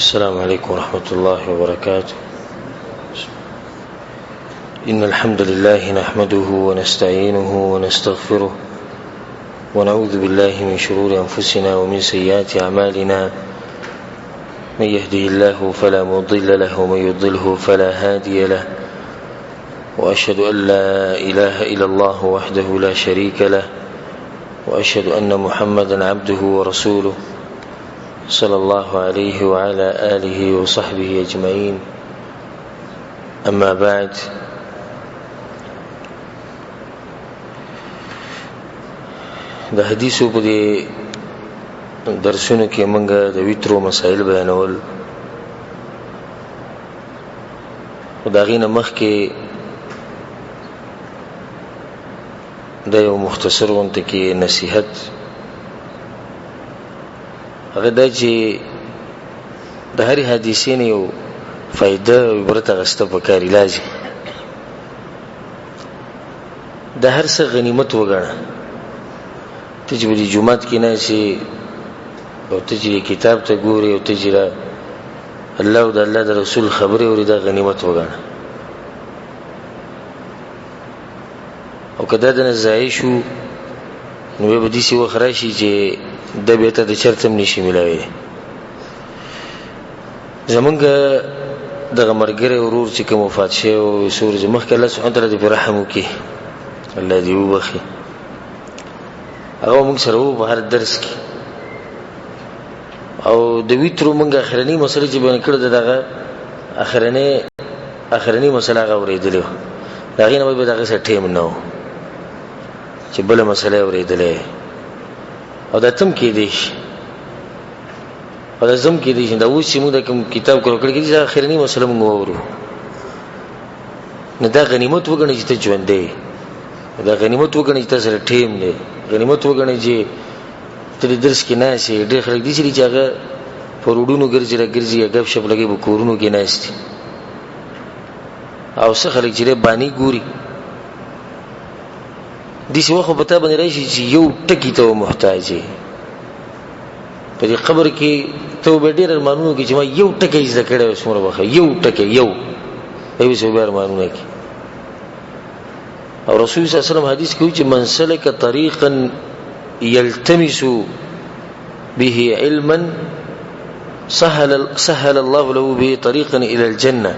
السلام عليكم ورحمة الله وبركاته. إن الحمد لله نحمده ونستعينه ونستغفره ونعوذ بالله من شرور أنفسنا ومن سيئات أعمالنا. من يهده الله فلا مضل له ومن يضله فلا هادي له، وأشهد أن لا إله إلا الله وحده لا شريك له، وأشهد أن محمدا عبده ورسوله صلى الله عليه وعلى آله وصحبه أجمعين. أما بعد، د حدیثو په دې درسونو کې موږ د ویترو مسائل بیانول، او دا غینه مخکې د یو مختصر غونډه کې نصیحت هغه دا چې د هرې حدیثې نه یو فائدہ او عبرت اخیسته پکار علاج د هر څه غنیمت وګڼه. ته چې په جمعات کې نه شي او ته چې کتاب ته ګوري او ته چې الله او د الله د رسول خبرې اوري، دا غنیمت وګڼه. او کدا د نه ضایع شو نو به دې سی وخت راشي چې د بیته د چرته نشي ملوي. زمونږ دغه مرګره ورور چې کوم وفات شي او سور زمخ کله سبحانه تعالی دې رحم وکي، الله دې وبخي. هغه موږ سره وو په هر درس کې، او د ویترو موږ اخرنی مسله چې بیان کړو دغه اخرنی مسله هغه ورېدلې دا غینه به دغه څه ټیم نو چې بل مسله ورېدلې، او دا تم کې دي او دا زم کې دي دا اوس چې موږ د کوم کتاب کړو کړی چې اخرنی مسله موږ وورو، نه دا غنیمت وګڼي چې ته ژوندې، دا غنیمت وګڼي چې ته سره ټیم دی، غنیمت وګڼي چې ته د درس کې نه شي. ډېر خلک دي چې هغه په روډونو ګرځي غب شپ لګي په کورونو کې ناشتي، او څه خلک چې باندې ګوري دي څه وخت پته باندې راشي چې یو ټکی ته محتاج دی. په دې قبر کې ته به ډېر ارمانونه کې چې ما یو ټکی ذکر اوس مور وخه یو ټکی یو ایو څه به ارمانونه کې. او رسول صلی الله علیه وسلم حدیث کې چې من سلک طریقا یلتمس به علما سهل الله له به طریقا الى الجنه.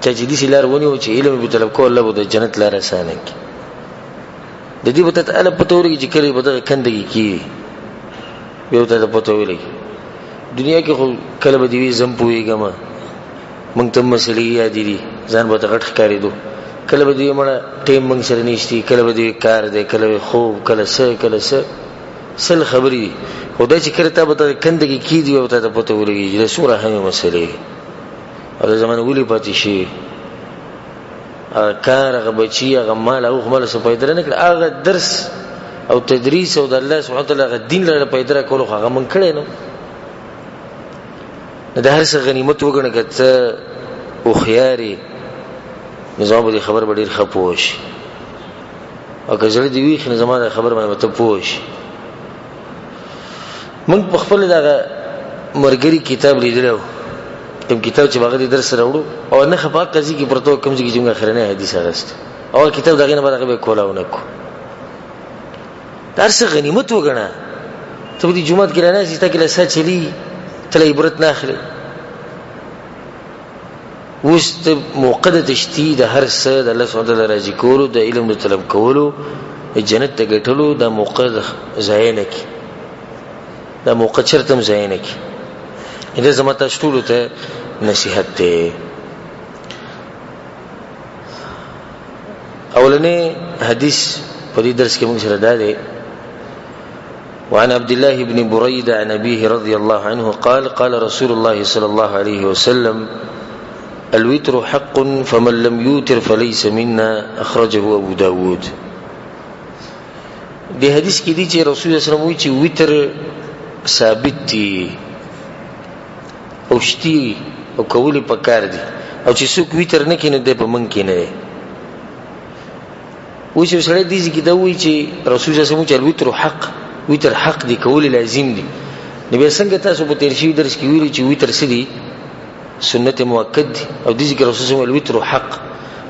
چې دې لار ونیو چې علم به طلب کول الله به جنت لار اسانه کی. د دې په تته الف پته ورګي چې کړي به د کندګي کی یو ته پته ولګي. دنیا کې خو کله به دی زم پويګم مونږ ته مسلې یاد دي ځان به غټ ښکاری دو، کله به دی مړه ټیم مونږ سره نشتی، کله به دی کار دی، کله خوب، کله څه سل خبري خدای چې کړه ته به کندګي کی دی او ته پته ولګي چې سوره هم مسلې او زمون ولي پاتې شي. کار هغه بچي هغه مال او خمل څه پیدا نه کړ، هغه درس او تدریس او د الله سبحانه وتعالى هغه دین لپاره پیدا کول هغه مونږ کړی نو. د هر څه غنیمت وګڼه کته او خياري نظام به خبر به ډیر خپوش، او کله دې وی خنه زموږه خبر باندې ته پوش. مونږ په خپل دغه مرګري کتاب لیدلو، کوم کتاب چې باغ دې درس راوړو او نه خپا قضې کې پرته کوم چې موږ اخرنه حدیث راست او کتاب دغه نه باندې به کولاونه کو. درس غنیمت وګڼه. ته دې جمعه کې نه چې تا کې لسه چلی تل عبرت نه اخلي. وست موقته تشتی د هر څه د الله سبحانه وتعالى راضي کولو، د علم د طلب کولو، جنت ته ګټلو، د موقته ځای نه کی، د موقته چرته ځای نه کی. دا زما تاسو ټول ته نصيحت ده. اولنې حدیث په دې درس کې موږ سره ده. وعن عبد الله بن بريدة عن أبيه رضي الله عنه قال قال رسول الله صلى الله عليه وسلم الوتر حق فمن لم يوتر فليس منا أخرجه أبو داود. دې حدیث کې دي چې رسول الله صلی الله علیه وسلم وایي چې وتر ثابت دي او شتي او کولی پکار دي، او چې څوک وتر نه کیني د په من کې نه. و چې سره دې کې دا وایي چې رسول الله صلی الله علیه وسلم چې الوتر حق، وتر حق دي، کول لازم دي. نبی څنګه تاسو په تیر شي درس کې ویلي چې وتر سدي سنت مؤکد دي او دي ذکر رسول الله الوتر حق.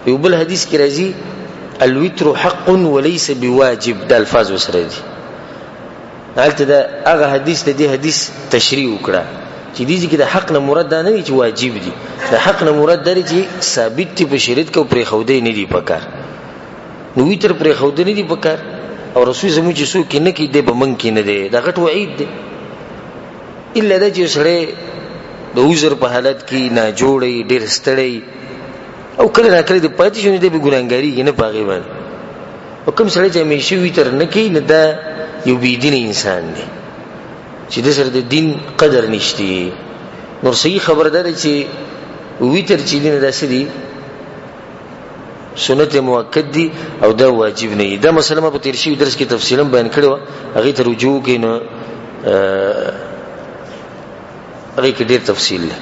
په بل حدیث کې راځي الوتر حق وليس بواجب، د الفاظ وسره دي. حالت دا هغه حدیث د دې حدیث تشریح وکړه چې دي چې د حق نه مراد دا نه چې واجب دي، د حق نه مراد دا چې ثابت دي په شریعت کې او پرې خوده نه دي پکار. نو ویتر پرې خوده نه دي پکار او رسول زموږ چې څوک نه کې دی به من کې نه دی، دا غټ وعید دی. الا دا چې سره د عذر په حالت کې نه جوړي ډېر ستړي او کله نه کله د پاتې شونه دی به ګناګاری نه پاغي باندې. او کوم سره چې همیشه ویتر نه کوي نه دا یو بيدین انسان دی چې د سره د دین قدر نشتی. نور صحیح خبردار چې ویتر چې دین داسې دي سنت مؤکد دي او دا واجب نه دی. دا مسله په تیر شي درس کې تفصیلا بیان کړو، هغه ته رجوع کینو هغه کې ډېر تفصیل ده.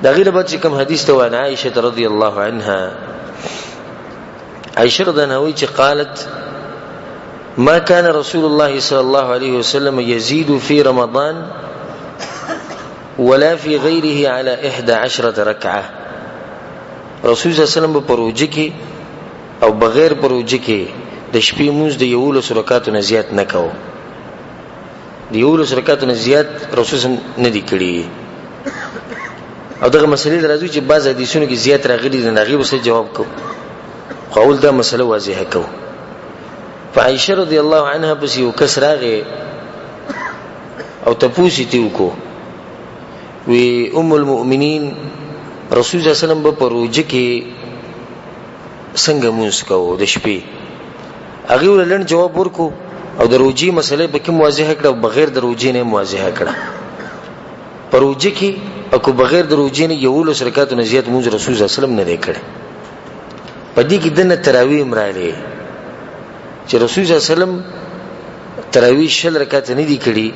دا غیره بعد چې کوم حدیث ته وان عائشه رضی الله عنها، عائشه رضی الله عنها چې قالت ما كان رسول الله صلى الله عليه وسلم يزيد في رمضان ولا في غيره على 11 ركعه. رسول صلی الله علیه وسلم په روزه کې او بغیر په روزه کې د شپې مونږ د 11 رکعاتو نه زیات نه کوو. د 11 رکعاتو نه زیات رسول نه دی کړی. او دغه مسلې درازو چې بعض حدیثونو کې زیات راغلي دي نه غیب سره جواب کو. قول دا مسله واضحه کو. فعائشه رضی الله عنها پس یو کس راغی او تپوسی تیو کو وی ام المؤمنین رسول الله صلی الله علیه وسلم په روزه کې څنګه مونږ کوو د شپې. هغه ولن جواب ورکو او د روزي مسله به کوم واضحه کړه او بغیر د روزي نه واضحه کړه. په روزه کې او کو بغیر د روزي نه یو له شرکاتو نه زیات مونږ رسول الله صلی الله علیه وسلم نه کړه. په دې کې دنه تراویح امراله چې رسول الله صلی الله علیه وسلم تراویح شل رکعات نه دي کړي،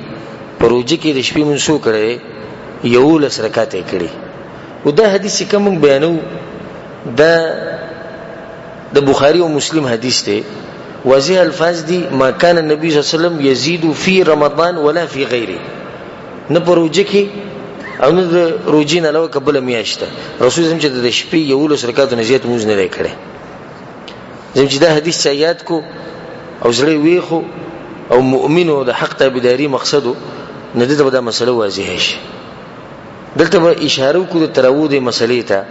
په روزه کې د شپې مونږ شو کړي یو له رکعات یې کړي. او دا حدیث کوم بیانو دا د بخاری او مسلم حدیث ته واضح الفاظ دي ما كان النبي صلی الله علیه وسلم يزيد في رمضان ولا في غيره. نه په روزه کې او نه د روزې نه علاوه قبل میاشته رسول الله چې د شپې یو له رکعات نه زیات مونږ نه کړي. زم چې دا حدیث یاد کو او زړه ویخو او مؤمنو د حق تابعداري مقصدو نه دې دا مسله واضحه شي. دلته به اشاره وکړو د تراویح د مسلې ته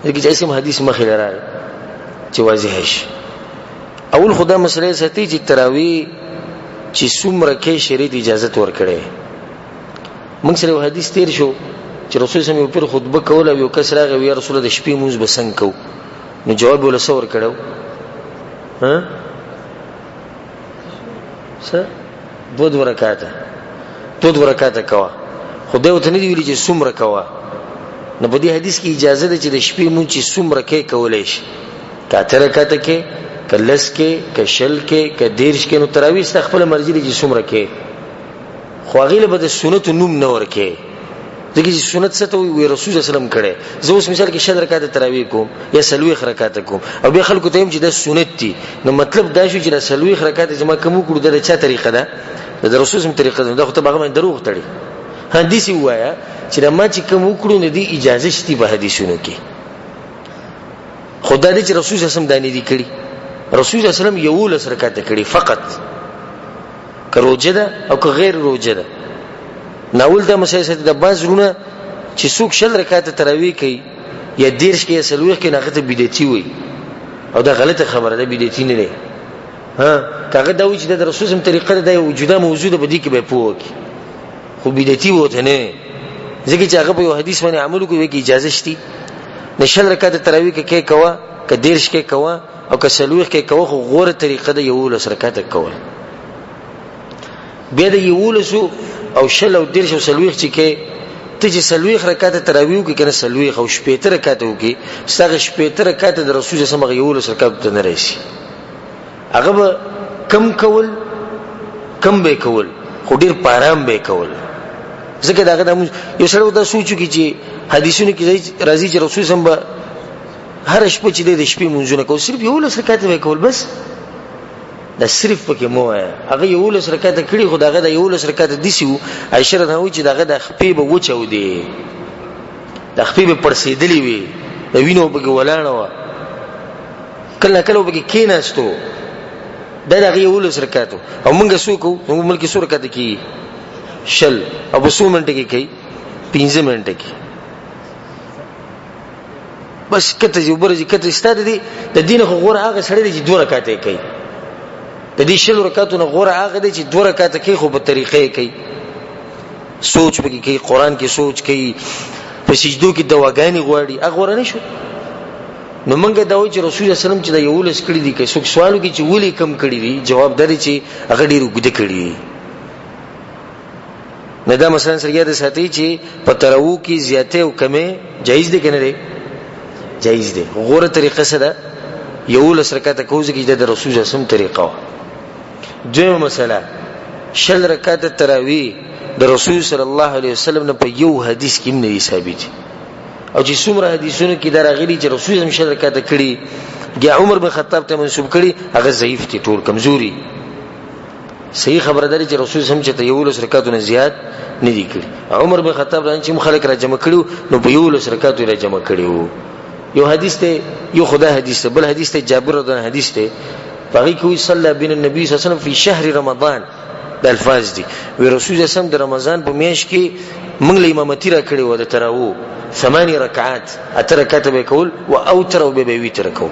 چې اسم حدیث مخې لري چې واضحه شي. اول خدا مسله ساتي چې تراویح چې څومره کې شریعت اجازه ورکړي. موږ سره یو حدیث تیر شو چې رسول الله په خطبه کوله یو کس راغی یا رسول الله د شپې مونږ بسنګ کو. نو جواب ولا څور کړو ها څه دو رکعاته کوا خدای وته نه دی ویلي چې څومره کوا. نو په دې حدیث کې اجازه ده چې د شپې مونږ چې څومره کې کولای شي، کاته رکعاته کې کلس کې کشل کې کدیرش کې. نو تراویح ست خپل مرزي دي چې څومره کې خو غیله به د سنت نوم نه ورکه. ځکه چې سنت څه ته وی رسول الله صلی الله علیه وسلم کړي. زه اوس مثال کې شل رکعات تراویح کوم یا سلويخ رکعات کوم او به خلکو ته هم چې د سنت دي. نو مطلب دا شو چې د سلويخ رکعات جما کوم کړو د چا طریقه ده؟ د رسول الله طریقه ده. دا خو ته هغه دروغ تړي. حدیث وایا چې د ما چې کوم کړو نه دی اجازه شتي په حدیثونو کې. خدای دې چې رسول الله صلی الله علیه وسلم دانی دي کړي. رسول الله صلی الله علیه وسلم یو لس رکعات کړي فقط، که روزه ده او که غیر روزه ده. ناول دا مسایل د بازرونه چې څوک شل رکعات تراویح کوي یا دیرش کې یا سلويخ کې هغه ته بدعتي وي او دا غلطه خبره ده، بدعتي نه ده. کاغه دا و چې د رسول الله طریقه ده وجوده موجوده بدی کې به پوکي خو بدعتي وته نه. ځکه چې هغه په یو حدیث باندې عمل کوي کې اجازه شتي. نشل رکعات تراویح کې کوا که دیرش کې کوا او که سلويخ کې کوا خو غوره طریقه ده یو لس رکعات کول. بیا د یو لسو او شل او دیرش او سلويخ چې کې ته چې سلويخ رکعات تراویح کې کنه سلويخ او شپې تر رکعات وکي ستغه شپې تر رکعات د رسول الله صلی الله علیه وسلم یو لس رکعات ته نه راشي. هغه کم کول کم به کول خو ډیر پارام به کول. ځکه دا یو سره دا سوچو کې چې حدیثونه کې راځي چې رسول الله صلی الله علیه وسلم هر شپه چې د شپې مونږونه کوي صرف یو لس رکعات به کول بس. دا صرف پکې مو هغه یو لس رکعات کړي خو داغه د یو لس رکعات دي سیو عائشه رضی الله عنها چې داغه د خپې به وچو دي د خپې په پړسېدلې وي د وینو په کې ولاړه و کله کله په کې کېناستو دا دغه یو لس رکعاتو او موږ سوکو موږ ملکی سور رکعات کې شل او په 100 منټه کې کوي 15 منټه کې بس کته یو برج کته ستاده دي د دین خو غوړه هغه سړی دی چې 2 رکعات کوي د دې شل رکعاتو نه غوړه هغه دی چې 2 رکعات کوي خو په طریقې کوي سوچ پکې کوي قران کې سوچ کوي په سجدو کې دواګانی غواړي هغه غوړه نشو نو موږ دا وایو چې رسول الله صلی الله علیه وسلم چې دا یو لس کړی دي کې څوک سوالو کې چې ولي کم کړی دي جواب درې چې هغه ډیر وګد کړی نه دا مثلا سرګیا د ساتي چې په تراو کې زیاته او کمه جایز دي کنه دی جایز دي غوړه طریقه څه ده یو لس رکعات کوزه کې د رسول الله صلی الله علیه وسلم طریقه دویمه مسله شل رکعات تراوی د رسول صلی الله علیه وسلم نه په یو حدیث کې نه ثابت او چې څومره حدیثونو کې دراغلي چې رسول الله شل رکعات کړي یا عمر بن خطاب ته منسوب کړي هغه ضعیف دي ټول کمزوري صحیح خبرداري چې رسول الله چې ته یو لس رکعاتونه زیات نه دي کړي عمر بن خطاب باندې چې مخالک را جمع کړو نو په یو لس رکعاتو را جمع کړو یو حدیث ته یو خدای حدیث ته بل حدیث ته جابر رضی الله عنه حدیث ته باقي کوي صلی بین النبي صلی الله علیه وسلم فی شهر رمضان د الفاظ دي وی رسول الله صلی د رمضان په میاشت کې موږ له امامتی را کړی و د تراو 8 رکعات اترکات به کول او اوتر او به ویتر کول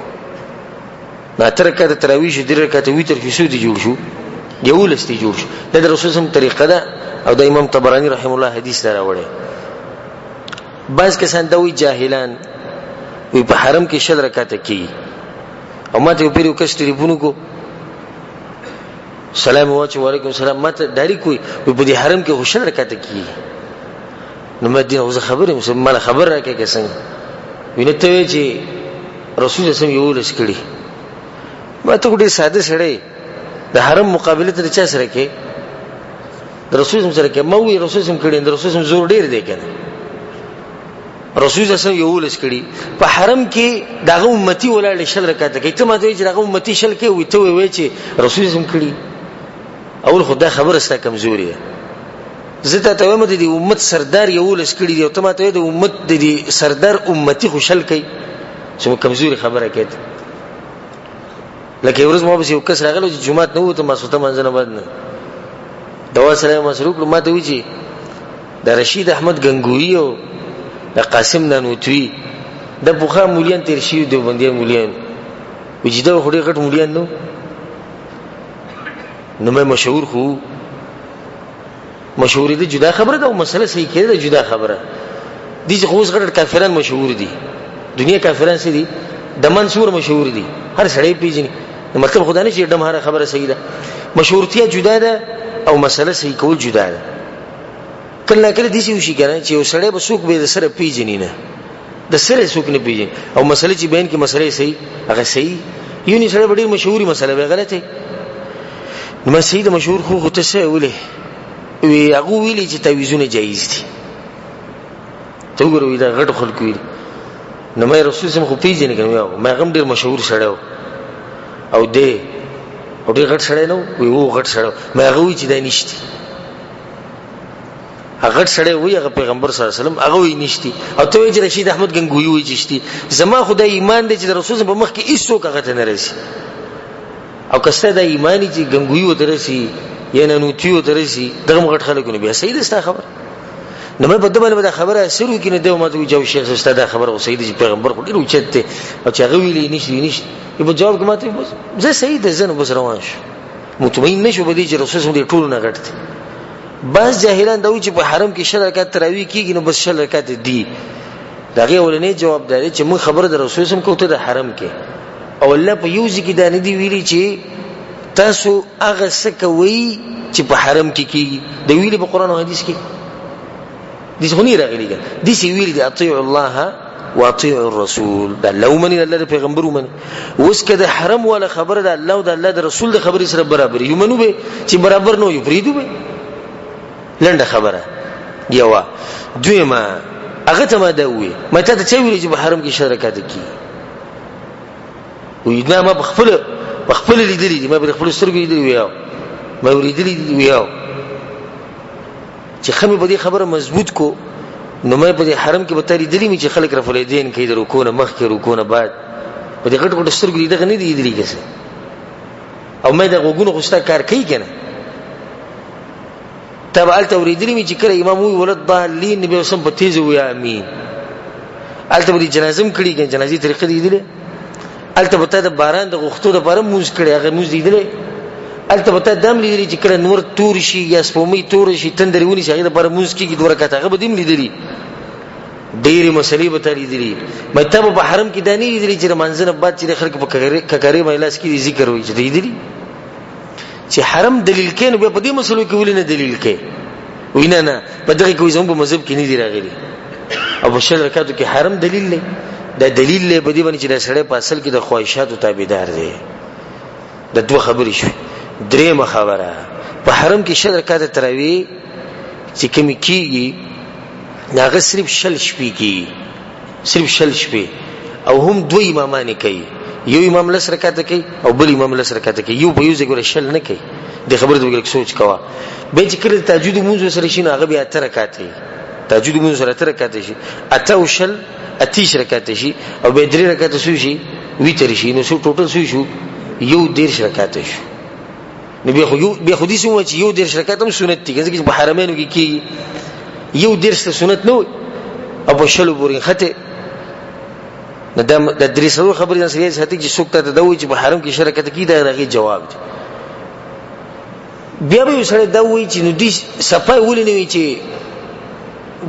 ما اترکات تراویح د رکعات ویتر کې شو دي جوړ شو یو لستي جوړ شو د رسول الله طریقه ده او د امام طبرانی رحم الله حدیث دا راوړی بعض کسان دوی جاهلان وی په حرم کې شل رکعات کی او ماته پیرو کس ټلیفون کو سلام علیکم سلام ماته داری کوي په دې حرم کې شل رکعات کی نو مدینه اوس خبره مله خبر راکې کې څنګه وینته وی چې رسول الله صلی الله علیه وسلم یو لس کړي ما ته ډېر ساده سړی د حرم مقابله ته چا سره کې د رسول الله سره کې مو وی رسول الله کړي د رسول الله زور ډېر دی کنه رسول الله صلی الله علیه وسلم یو لس کړي په حرم کې دغه امتی ولاړ شل رکعات کوي ته ماته چې دغه امتی شل کې وي ته وی چې رسول الله کړي اول خدای خبره ستا کمزوري ده زته ته وایم د امت سردار یو لس کړي دی او ته ماته د امت د سردار امتی خوشل کوي چې کمزوري خبره کوي لکه ورځ مو به یو کس راغلو چې جمعه نه وته ما سوته منځنه باندې دوا سلام مسروق ماته وی چې د رشید احمد غنگوی او د قاسم نانوتوی د بوخا مولیان تیر شي د بندي مولیان وجدا خوري غټ مولیان نو مې مشهور خو مشهور دي جدا خبره ده او مسله صحیح کړي ده جدا خبره دي چې خوښ غټ کافران مشهور دي دنیا کافران سي دي د منصور مشهور دي هر سړی پیژني مطلب خدای نه چې دم هر خبره صحیح ده مشهورتیا جدا ده او مسله صحیح کول جدا ده کله کله دي شي کنه چې سړی به څوک به سره پیژني نه د سره څوک نه پیژني او مسله چې بین کې مسله صحیح هغه صحیح یو نه سره ډېر مشهوري مسله به غلطه نو سید مشهور خو ته څه ولې وی هغه ویلي چې تعویذونه جایز دي ته وګورئ دا غټ خلک ویل نو مې رسول سم خو پیژنې کنه ما غم ډیر مشهور سره او دې او ډیر غټ سره نو وی وو غټ سره ما هغه وی چې دا نشتی هغه سره وی هغه پیغمبر صلی الله علیه وسلم هغه وی نشتی او ته چې رشید احمد غنگوی وی چشتي زما خدای ایمان دې چې رسول سم په مخ کې هیڅوک هغه ته نه رسي او کسته دا ایمانی چې غنگوی و درسي یا نو تیو درسي دغه مغټ خلکونه بیا سید استا خبر نو مې په دبل به خبره سرو کې نه دی ما ته جو شیخ استاد خبر او سید پیغمبر خو ډیر اوچته او چې هغه ویلي نشي په جواب کوم ته زه سید زنه بس روان شو مطمئن نشو به دي چې رسول الله ټول نه غټ بعض جاهلان دوی چې په حرم کې شل رکعات تراویح کیږي نو بس شل رکعات دي دغه ولنې جوابداري چې موږ خبره د رسول الله کوته د حرم کې او الله په یو ځکه دا نه دی ویلي چې تاسو هغه څه کوي چې په حرم کې کیږي د ویلي په قران او حديث کې دي څنګه راغلي دي سی ویلي دي اطيع الله واطيع الرسول دا لو من الله پیغمبر ومن اوس کده حرم ولا خبره ده الله او د الله د رسول د خبرې سره برابر یو منو به چې برابر نو یو فریدو به لنډه خبره یوا دویمه هغه ته ما دا وی مته ته چې ویلي چې په حرم کې شرکت کی وې ما بخپل لیدلې دي ما بخپل سترګې لیدلې ویاو ما ورېدلې ویاو چې خمه په دې خبره مضبوط کو نو مې په دې حرم کې به تاری دلی می چې خلک رفل دین کوي د رکوع نه مخ کې رکوع نه بعد په دې غټ غټ سترګې دغه نه دی دلی کېسه او مې د غوګونو غوښتا کار کوي کنه تبع التوریدلی می چې کړه امام وی ولد ضالین نبی وسم په تیز وی امین الته به جنازم کړي کنه جنازي طریقې دی دلی الته به د باران د غوښتو د باران موږ کړي هغه موږ دی دلی الته به دام لیدلی چې کړه نور تور شي یا سپومې تور شي تندرونی شي هغه د باران موږ کېږي دوه رکعات هغه به دیم لیدلی ډېری مسلې به تل لیدلی مته په حرم کې دانی لیدلی چې منځنه بعد چې خلک په ککرې مېلاس کې ذکر وایي چې لیدلی چې حرم دلیل کین به په دې مسلو کې ولې نه دلیل کې وینا نه په دغه کې زموږ په مذهب کې نه دی راغلی او په شل رکعاتو کې حرم دلیل دی دا دلیل له بدی باندې چې سړی په اصل کې د خواهشاتو تابعدار دی د دوه خبرې شو درېمه خبره په حرم کې شل رکعات تراوی چې کوم کېږي هغه صرف شل شپې کې صرف شل شپې او هم دوه امامان کوي یو امام لس رکعات کوي او بل امام لس رکعات کوي یو په یو ځای شل نه کوي د خبرې د وګړو سوچ کوا به چې کله تهجد مونږ سره شي هغه بیا 8 رکعات کوي تهجد مونږ سره 8 رکعات شي اته او شل 30 رکعات شي او به 3 رکعات شي ویتر شي نو څو ټوټل شو یو 10 رکعات شي نو بیا خو دې سمو چې یو 10 رکعات هم سنت دي ځکه په حرمینو کې یو 10 سنت نو او په شلو پورې خته د درې سلو خبرې نه سړي هته چې څوک ته د دوی چې په حرم کې شرکت کوي دا غي جواب دی بیا به سره دا وایي چې نو دې صفای ولې نه وي چې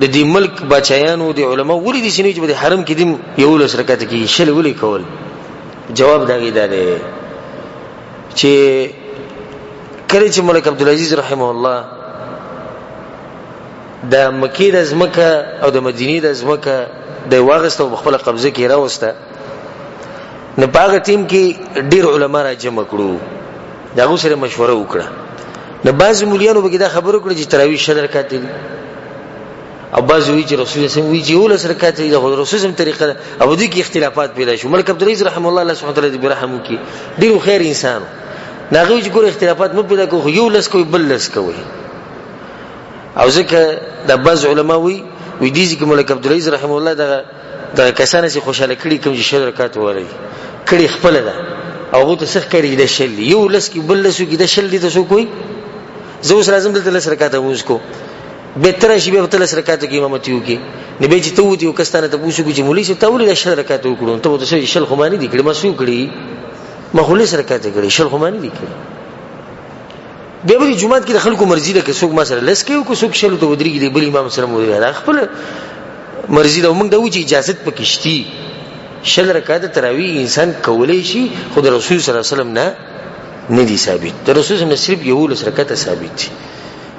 د دې ملک بچایانو د علما ولې دې شنو چې په حرم کې دې یو لس رکعت کې شل ولې کول جواب دا غي دا دی چې کله چې ملک عبدالعزيز رحمه الله د مکې د ازمکه او د مدینې د ازمکه د واغسته په خپل قبضه کې راوسته نه باغ ټیم کې ډیر علما را جمع کړو دا غوسره مشوره وکړه نه بعض مليانو به دا خبرو کړه چې تراویح شل رکعات دي او بعض وی چې رسول الله وی چې ول رکعات دي د رسول الله طریقه او دې کې اختلافات پیدا شو ملک عبدالعزيز رحم الله سبحانه وتعالى برحمه کې ډیر خیر انسان ناغوي چې ګور اختلافات مو پیدا کوي یو لس کوي بل لس کوي او ځکه د بعض علما وی دي چې ملک عبدالعزيز رحم الله د کسانه چې خوشاله کړي کوم چې شل رکعات وره کړي خپل ده او غو ته څخ کړي د شل یو لس کې بل لس کې د شل دي تاسو کوی زه اوس لازم دلته لس رکعات ووس کو به تر شي به تل لس رکعات کې امامت یو کې نبی چې ته وتی او کستانه ته پوښتنه چې مولوی چې تاول د شل رکعات وکړو ته ته شل خمانی دي کړي ما سو کړي ما خلص رکعات کړي شل خمانی دي کړي بیا به جمعه کې د خلکو مرزي ده که څوک ما سره لس کوي او څوک شل ته ودرېږي دی بل امام سره مولوی دا خپل مرزي ده موږ دا و چې اجازه پکشتي شل رکعات تراویح انسان کولای شي خو د رسول صلی الله علیه وسلم نه دي ثابت د رسول صلی الله علیه وسلم صرف یو لس رکعات ثابت دي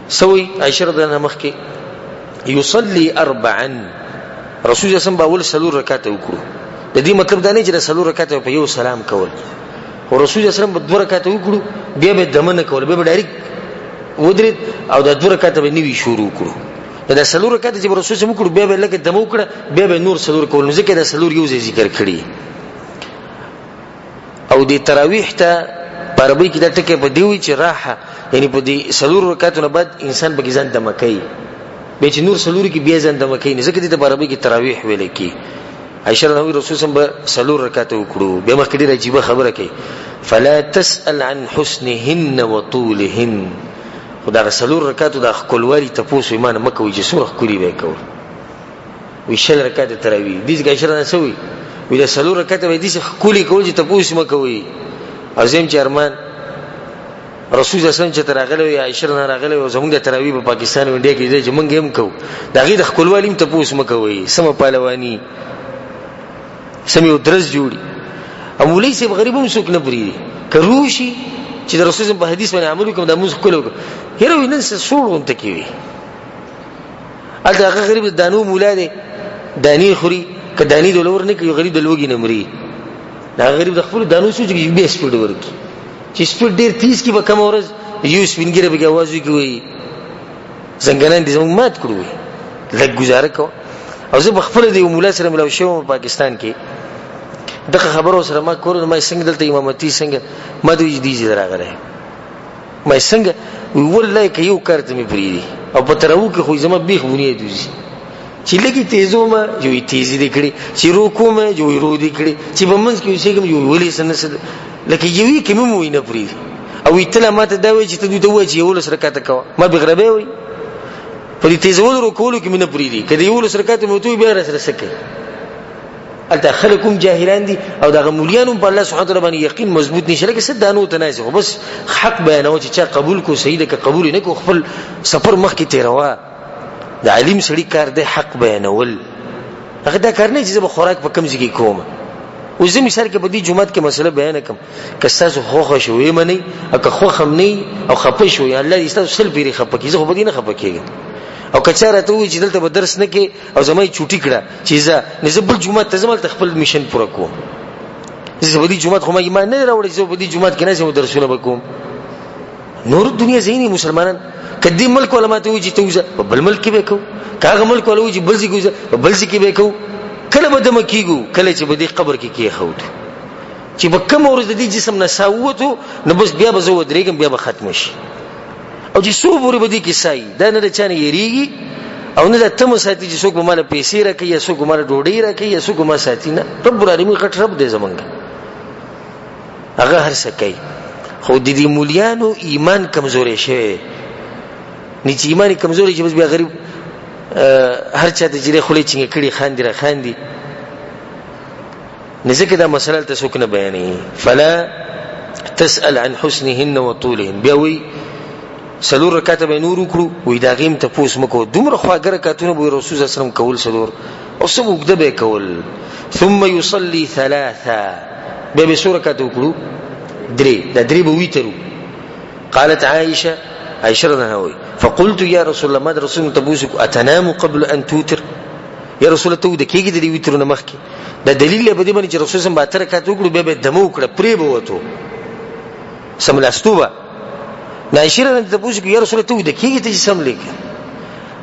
سوي عائشه رضی الله عنها مخکې يصلي 4 رسول الله صلی الله علیه وسلم باول سلور رکعات وکړو د دې مطلب دا نه چې سلور رکعات په یو سلام کول او رسول الله صلی الله علیه وسلم په 2 رکعات وکړو بیا به دمنه کول به ډایرک ودرید او د 2 رکعات به نیوي شروع کړو دا سلور رکعات چې رسول الله وکړو بیا به لکه دمو کړه بیا به نور سلور کول نو ځکه دا سلور یو ځای ذکر کړی او د تراویح ته عربی کې دا ټکي په دیوي چې راحه یعنی په دې سلور رکعاتونو بعد انسان به ځان دمه کوي به چې نور سلور کې بیا ځان دمه کوي ځکه د عربی کې تراویح ویل کی عائشہ رضی الله رسول الله سلور رکعات وکړو بیا مخکې ډیره عجیب خبره کوي فلا تسأل عن حسنهن وطولهن خدا سلور رکعاتو د خپلوالي تاسو ایمان مکه وي چې سورخ کولی وکاو وی شل رکعات تراویح دې ځکه عائشہ نه سوي وی د سلور رکعات به دې کولی کول چې تاسو مکه وي عظیم چرمان رسول الله صلی الله علیه وسلم چې ترغله وی عائشہ نه راغله او زموږ د تراویح په پاکستان انډیا کې چې موږ هم کوو دا غي د خپلوالیم تاسو مکه وي سم پهلوانی سمي درس جوړي امولي سي غریبوم څوک نه پری کروشي چې د رسول الله په حدیث باندې عمل وکم د موږ کولو هره وینن څه سوړون تکوي اته غریب دانو مولا دي دانی خوري ک دانی دلور نه کوي غریب دلوګي نه مري دا غریب د خپل دانو سوچ کې به سپیډ ورکی چې سپیډ ډیر 30 کې به کم اورز یو سپینګره به आवाज کوي څنګه دې زموږ مات کړو لږ گزاره کو او زه خپل دی مولا سره ملو شوم پاکستان کې دغه خبرو سره ما کور ما څنګه دلته امامتي څنګه ما دوی دې راغله ما څنګه ولله کې یو کارت می پری دي او په ترو کې خو زما بیخ ونی دوی چې لګي تیزو ما یو تیزی دې کړی چې روکو ما یو رو دې کړی چې بمنځ کې اوسېږم یو ولې سنسد لکه یوې کې مو وینه پری او ایتله ماته دا وایي چې ته دوی ته وایي چې یو لس رکعاته کوه ما بغربې وایي په دې تیزولو رکوعو کې مینه پری دي کله یو لس رکعاته مو ته بیا سره سکه الته خلکم جاهلان دي او دغه مولیانو په الله سبحانه وتعالى باندې یقین مضبوط نشي لکه صدانو تنازع بس حق بیانو چې چا قبول کو صحیح ده که قبول نه کو خپل سفر مخ کې تیروا د علم سړي کار ده حق بیانول هغه دا کار نه چې زه به خوراک په کم ځای کې کوم او زه مثال کې په دې جمعات کې مسله بیان کوم که تاسو خوخه شوې منی او که خوخم نه او خپه شوې الله دې تاسو سل پیری خپه کیږي خو به نه خپه کیږي او کچاره ته وی چې دلته به درس نه کې او زمای چوټی کړه چې زه نزبل جمعات ته زمال خپل میشن پوره کوم زه په دې جمعات خو ما ایمان نه راوړی زه په دې جمعات کې نه زه درسونه وکوم نور دنیا زینی مسلمانان کدی ملک علماء ته وی چې توزه په بل ملک کې وکاو کاغه ملک علماء چې بل ځای کې بل ځای کې وکاو کله به دمه کیګو کله چې به دې قبر کې خود چې په کوم ورځ دې جسم نه ساوته نو بس بیا به زه ودرېږم بیا به ختم شي او چې سو پورې بدی کې سای دا نه چانه یریږي او نه ته مو ساتي چې څوک مال پیسې راکې یا څوک مال ډوډۍ راکې یا څوک ما ساتي نه رب العالمین غټ رب دې زمونږ هغه هر څه کوي خو د دې مولیانو ایمان کمزوري شي نه چې ایمان کمزوري چې بس بیا غریب هر چا ته جری خولې چنګ کړي خاندي را خاندي نزدې دا مسله ته څوک نه بیانې فلا تسأل عن حسنهن وطولهن بيوي سلور رکعات به نور وکړو وې دا غیم ته پوس مکو دومره خواګر رکعاتونه به رسول صلی الله علیه وسلم کول سلور او سم وګد به کول ثم يصلي ثلاثه به سوره رکعات وکړو درې دا درې به ویترو قالت عائشه رضی الله فقلت يا رسول الله ما رسول تبوسك اتنام قبل ان توتر یا رسول الله ته د کېږي د ویترونه مخ کې دا دلیل به دې باندې چې رسول الله به تر رکعات وکړو به دمو کړ پرې به وته سملاستوبه ناشره ته پوښتنه کوي یا رسول الله ته د کېږي ته سم لیک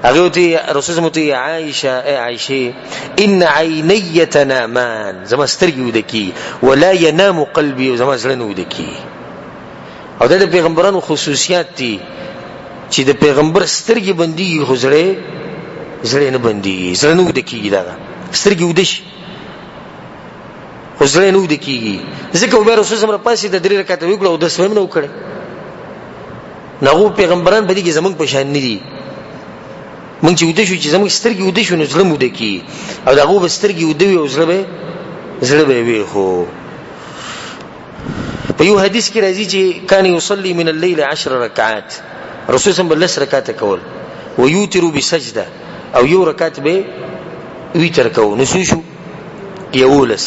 هغه ته رسول الله ته عائشه ان عيني تنامان زما سترګې ودکی ولا ينام قلبي زما زړه نه ودکی او د پیغمبرانو خصوصیات دي چې د پیغمبر سترګې بندي خو زړه نه بندي زړه نه ودکی دا سترګې ودش خو زړه نه ودکی ځکه عمر رسول الله پاسې د درې رکعات وکړو او د سویم نه وکړ نغو پیغمبران بدی کې زمونږ په شان نه دي مونږ چې ودی شو چې زمونږ سترګې ودی شو نو زړه مو دکی او دغه به سترګې ودی او زړه به وي خو په یو حدیث کې راځي چې کان یصلي من الليل 10 رکعات رسول الله بل 10 رکعات کول ويوتر بسجده او یو رکعت به ویتر کو نو شو یولس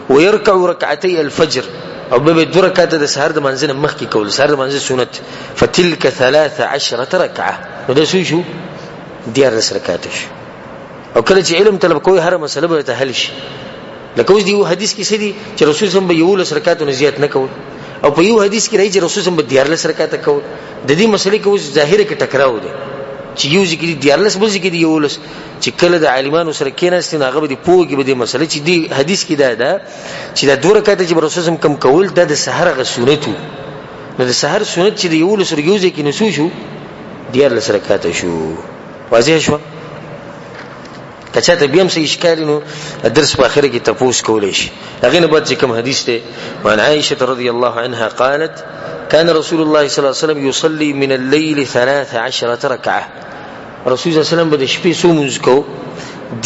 ويركع ركعتي الفجر او به دو رکعات د سحر د منځنه مخ کې کول سحر د منځ سنت فتلك 13 رکعه نو د شو ديار رکعات شو او کله چې علم طلب کوی هر مسله به ته حل شي لکه اوس دی حدیث کې سړي چې رسول الله به یو لس رکعات نه زیات نه کول او په یو حدیث کې راځي چې رسول الله به ديار لس رکعات کول د دې مسلې کې اوس ظاهره کې ټکراو دي چې یو ذکر ديار لس بل ذکر یو لس چې کله د عالمانو سره کېناستین هغه به پوهږي به د مسلې چې دی حدیث کې دا چې د دوه رکعات چې رسول الله کم کول د سحر غ سنتو نو د سحر سنت چې د یو لس یو ذکر نسو شو ديار لس رکعات شو واضح شو کچا ته بیم سې اشکال نو درس په اخر کې تفوس کولې شي هغه نه بعد چې کوم حدیث ته وان عائشه رضی الله عنها قالت كان رسول الله صلى الله عليه وسلم يصلي من الليل 13 ركعه رسول الله صلی الله علیه وسلم به شپې سو مونږ کو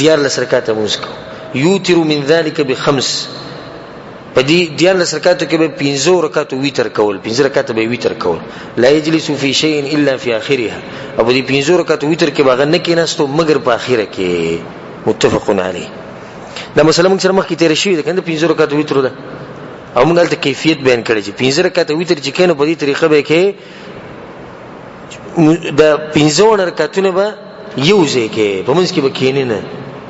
ديار لس رکعات مونږ کو یوتر من ذلك بخمس پدې ديار لس رکعات کې به 15 رکعات ویتر کول 15 رکعات به ویتر کول لا يجلس في شيء الا في اخرها او دې 15 رکعات ویتر کې باغ نه کېناستو مگر په اخره کې متفق علیه دا مسله موږ سره مخکې تیر شوې ده کنده 15 رکعات ویتر ده او موږ دلته کیفیت بیان کړی چې 15 رکعات ویتر چې کینو په دې طریقه به کې دا 15 رکعاتونه به یو ځای کې په منځ کې به کینې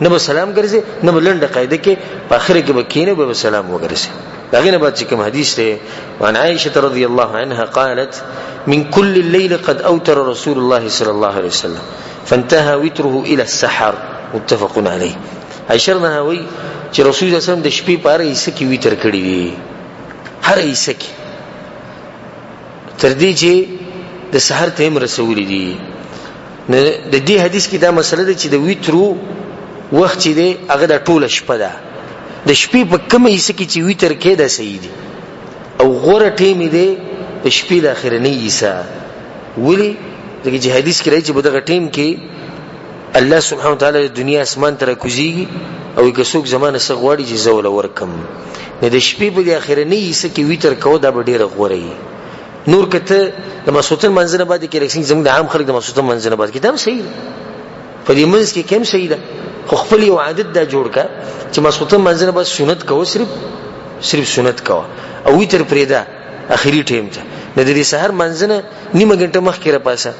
نه به سلام ګرځي نه به لنډه قاعده کې په اخر کې به کینې به سلام وګرځي داغه نه بعد چې کوم حدیث ته وان عائشه رضی الله عنها قالت من كل الليل قد اوتر رسول الله صلى الله عليه وسلم فانتهى وتره الى السحر متفق علیه عائشه نه وی چې رسول الله صلی الله علیه وسلم د شپې په اړه یې سکی ویتر کړی دی هر یې سکی تر دې چې د سحر ته هم رسول دي د دې حدیث کې دا مسله ده چې د ویترو وخت چې دی هغه د ټوله شپه ده د شپې په کومه حصہ کې چې ویتر کې دا صحیح دي او غوره ټیم دی د شپې د اخرنۍ حصہ ولی دغه چې حدیث کې راځي چې په دغه ټیم کې الله سبحانه وتعالى د دنیا اسمان ته راکوزيږي او که څوک زمانه سغواړي چې زول ورکم نه د شپې په اخرنۍ حصہ کې ویتر کو دا به ډیره غوره وي نور کته د مسوتن منځنه باندې کې رسنګ زموږ د عام خلک د مسوتن منځنه باندې کې دا صحیح په دې منځ کې کوم صحیح ده خو خپل یو عادت دا جوړ کا چې مسوتن منځنه باندې سنت کو صرف سنت کو او ویتر پرېدا اخري ټیم ته نه د دې سحر منځنه نیمه غنټه مخکې را پاسه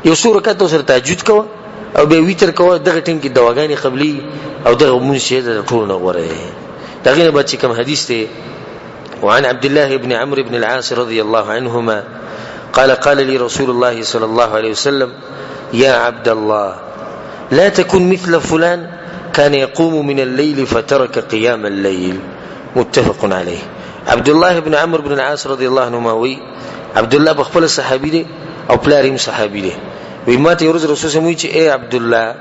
یو څو رکعات سره تهجد کو او به ویتر کو دغه ټیم کې دواګانی قبلي او دغه منشي د ټول نه غوړي دغه نه بچ کوم حدیث ته وعن عبد الله بن عمرو بن العاص رضي الله عنهما قال لي رسول الله صلى الله عليه وسلم يا عبد الله لا تكن مثل فلان كان يقوم من الليل فترك قيام الليل متفق عليه عبد الله بن عمرو بن العاص رضي الله عنهما وي عبد الله بخپل صحابي دي او پلاریم صحابي دي وی ماته ورځ رسول الله وی چې اے عبد الله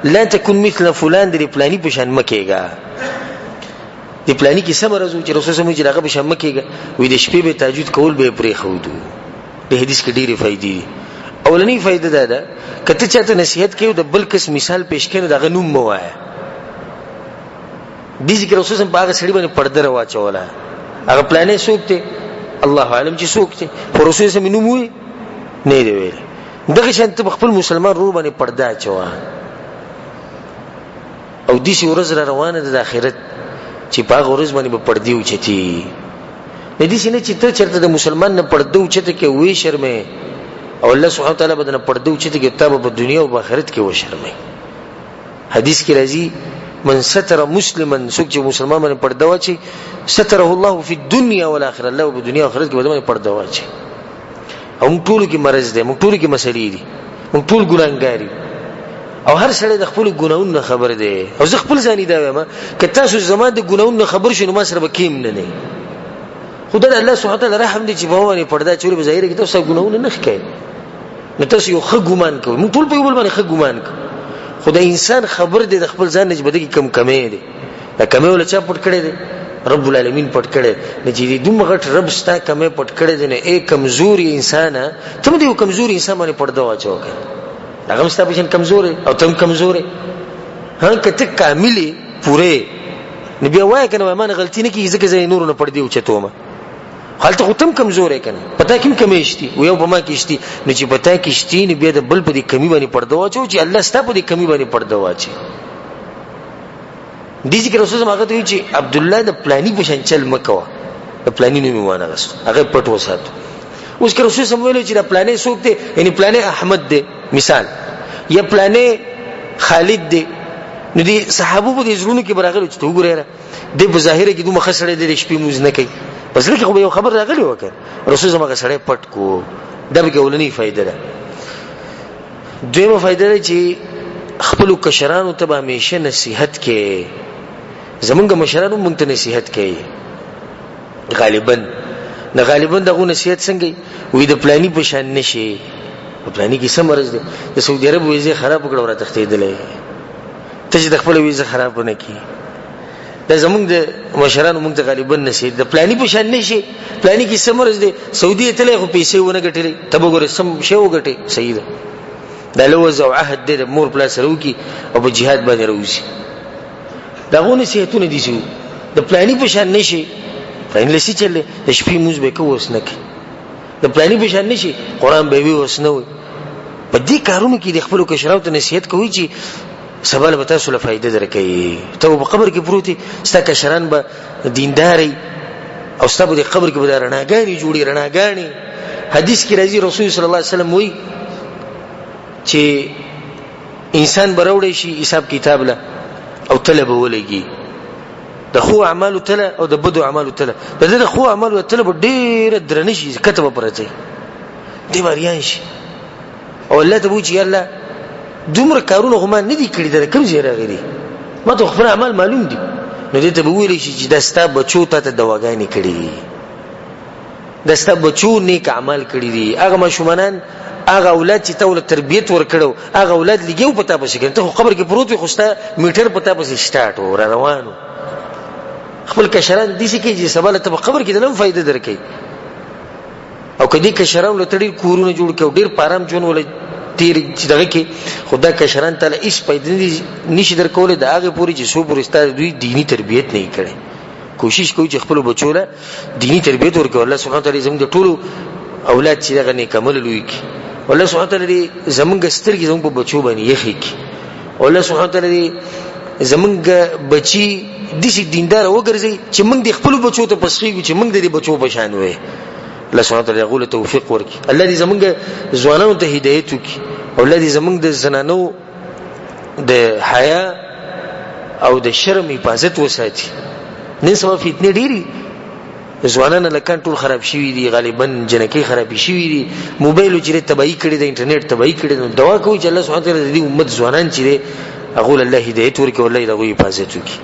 لا تكن مثل فلان دې پلاني په شان مکیګا دې پلاني کې سم راځو چې رسول الله وی چې هغه په شان مکیګا وی د شپې به تهجد کول به پرې خودو د حدیث کې ډېری فائدې اولنی فائدہ ده کته چاته نصیحت کوي د بل کس مثال پیش کړي دغه نوم موایا دې ذکر رسول الله په هغه سړي باندې پرده راوچوله هغه پلانې سوکته الله عالم چې سوکته رسول الله نوم وي نه دی ویل دغه شانت خپل مسلمان رور باندې پرده چوا او دې شي ورځ روانه د آخرت چې په هغه ورځ باندې په پردي اوچتي نه دي چې نه چې ته چرته د مسلمان نه پرده اوچته کې وې شرمه او الله سبحانه وتعالى بدنه پرده اوچته کې تابه په دنیا او آخرت کې و شرمه حدیث کې راځي من ستر مسلما څوک چې مسلمان باندې پرده واچي ستره الله فی الدنيا والآخرة الله په دنیا او آخرت کې باندې پرده واچي او موږ ټول کې مرز دي موږ ټول کې مسلې دي موږ ټول ګناګاری او هر سړی د خپل ګناونو خبر دی او زه خپل ځاني دا وایم که تاسو زما د ګناونو خبر شونه ما سره به کیم نه نه خدای الله سبحانه وتعالى رحم دي چې په باندې پرده چوري به ظاهر کې تاسو ګناونه نه ښکای نو تاسو یو ښه ګمان کوئ موږ ټول په یو بل باندې ښه ګمان کوو خدای انسان خبر دی د خپل ځان نسبت کې کم کمې دي دا کمې ول چا پټ کړي دي رب العالمین پټ کړي نه چې دومره غټ رب ستا کمې پټ کړي دي نه اے کمزوري انسان ته دې یو کمزوري انسان باندې پرده واچو کنه هغه ستا په شان کمزوري او تم کمزوري ها کته کاملي پوره نبي وای کنه ما نه غلطی نه کی ځکه زې نور نه پړ دی او چتو ما حالت خو تم کمزورې کنه پتا کوم کمیشتي و یو په ما کېشتي نو چې پتا کېشتي نه بیا د بل په دې کمی باندې پړدو واچو چې الله ستا په دې کمی باندې پړدو واچي دي ذکر رسول الله هغه ته چې عبد الله د پلاني په شان چل مکوا د پلاني نوم وانه غس هغه پټ وسات اوس که رسول الله ویل چې د پلاني څوک دی یعنی پلاني احمد دی مثال یا پلاني خالد دی نو دي صحابه په دې زړونو کې براغلو چې تو ګورې د په ظاهر کې دوه خسرې د شپې موز نه کوي پس لکه خو یو خبر راغلی وکړ رسول الله هغه سره پټ کو دا به ولنی فائدہ ده دویمه فائدہ ده چې خپل کشرانو ته به همیشه نصيحت کې زمونږ مشرانو مونږ ته نصيحت کوي غالبا دغه نصيحت څنګه وي د پلاني په شان نشي پلاني کې سمرز دي د سعودي عرب ویزه خراب کړو را تختیدلې ته چې د خپل ویزه خراب نه کی دا زمونږ د مشرانو مونږ ته غالبا نشي د پلاني په شان نشي پلاني کې سمرز دي سعودي ته له پیسې ونه ګټلې تبه ګوره سم شی وګټي صحیح ده دا لوز او عهد د مور پلاس وروکي او په jihad باندې راوځي داغه نصیحتونه دي چې د پلاني په شان نشي پلان لسی چلې د شپې موږ به کووس نه کی د پلاني په شان نشي قران به وي وسنوي په دې کارونو کې د خپل کشراو ته نصیحت کوي چې سبا له تاسو له فائدې درکې ته په قبر کې پروتي ستا کشران به دینداري او ستا په قبر کې به رڼاګانې جوړي رڼاګانې حدیث کې راځي رسول صلی الله علیه وسلم وایي چې انسان بروړي شي حساب کتاب له او طلب ولګي د خو اعمال تله او د بدو اعمال تله د خو اعمال تله ډېر درنه شي کتب پرځي دی وریان شي او الله ته وایي الله دومره کارونه هم نه دي کړی دا کوم ځای راغلي ما ته خپل اعمال معلوم دي نو دې ته ویل شي چې دا ستا بچو ته دواګانې کړي دستا بچو نیک اعمال کړی دي هغه ماشومان هغه اولاد چې ته ول تربیت ورکړو هغه اولاد لګیو پتا پسې کړه ته قبر کې پروت وي خوستا میټر پتا پسې سٹارټ و روانو خپل کشران دي چې کې سباله ته قبر کې دلم فائدہ درکې او کدی کشران له تړي کورونه جوړ کړو ډیر پارام جون ول تیر چې دغه کې خدا کشران تعالی هیڅ پیدا نشي درکول دا هغه پوری چې سو پوری ستاره دوی دینی تربیت نه کړي کوشش کوي چې خپل بچو له دینی تربیت ورکړي الله سبحانه تعالی زموږ د ټولو اولاد چې دغه نه کمل لوي کی الله سبحانه تعالی زموږ سترګې زموږ په بچو باندې یخي کی الله سبحانه تعالی زموږ بچي د شي دیندار وګرځي چې موږ د خپل بچو ته پسخیږو چې موږ د بچو په شان وې الله سبحانه تعالی غول توفیق ورکړي الله دې زموږ ځوانانو ته هدایت وکړي او الله دې زموږ د زنانو د حیا او د شرم حفاظت وساتي نن سبا فتنه ډيري ځوانان لکان ټول خراب شوي دي غالبا جنکی خراب شوي دي موبایل چې تبعی کړي د انټرنیټ تبعی کړي دعا کوي چې الله سبحانه تعالی دې امت ځوانان چې اقول الله هدایت ورکړي او الله دې حفاظت وکړي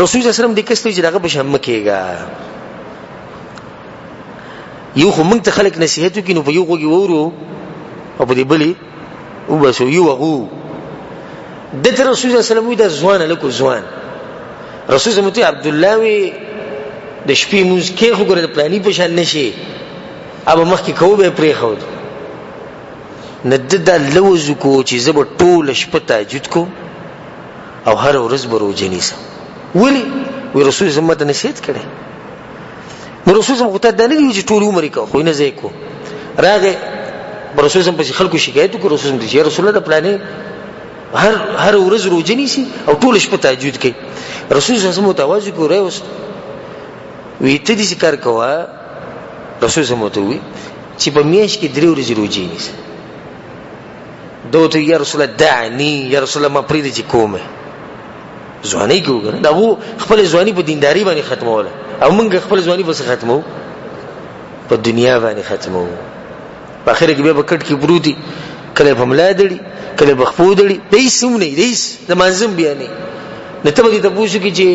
رسول الله صلی الله علیه وسلم دې کستې چې دغه بشم کېګا یو خو موږ ته خلک نصیحت وکړي نو په یو کوږي وورو او په دې بلی او بس یو هغه د رسول الله صلی الله علیه وسلم د ځوان له ځوان رسول الله عبد الله وی د شپې موږ کې خو ګره د پلاني په شان نشي ابا مخ کې کوو به پرې خو ند د لوز کو چې زب ټول شپه تهجد کو او هر ورځ برو جنیسه ولی وی رسول الله ته نصیحت کړي نو رسول الله ته د نه دی چې ټول عمر کو خو نه ځای کو راغه رسول الله په خلکو شکایت کو رسول الله چې رسول الله د پلاني هر ورځ روزنی سي او ټول شپه تهجد کوي رسول الله متواضع کو راوست وی ته دې ذکر کوا رسول الله متوي چې په میاش کې درې ورځې روزنی سي دوته یا رسول الله دعني یا رسول الله ما پرې دې کومه ځواني کوګره دا وو خپل ځواني په دینداری باندې ختموله او موږ خپل ځواني په څه ختمو په دنیا باندې ختمو په اخر کې به وکټ کې بروتي کله په ملادړي کله بخپودړي دای سمونه دای د منظم بیانې نته به ته پوښتنه کې چې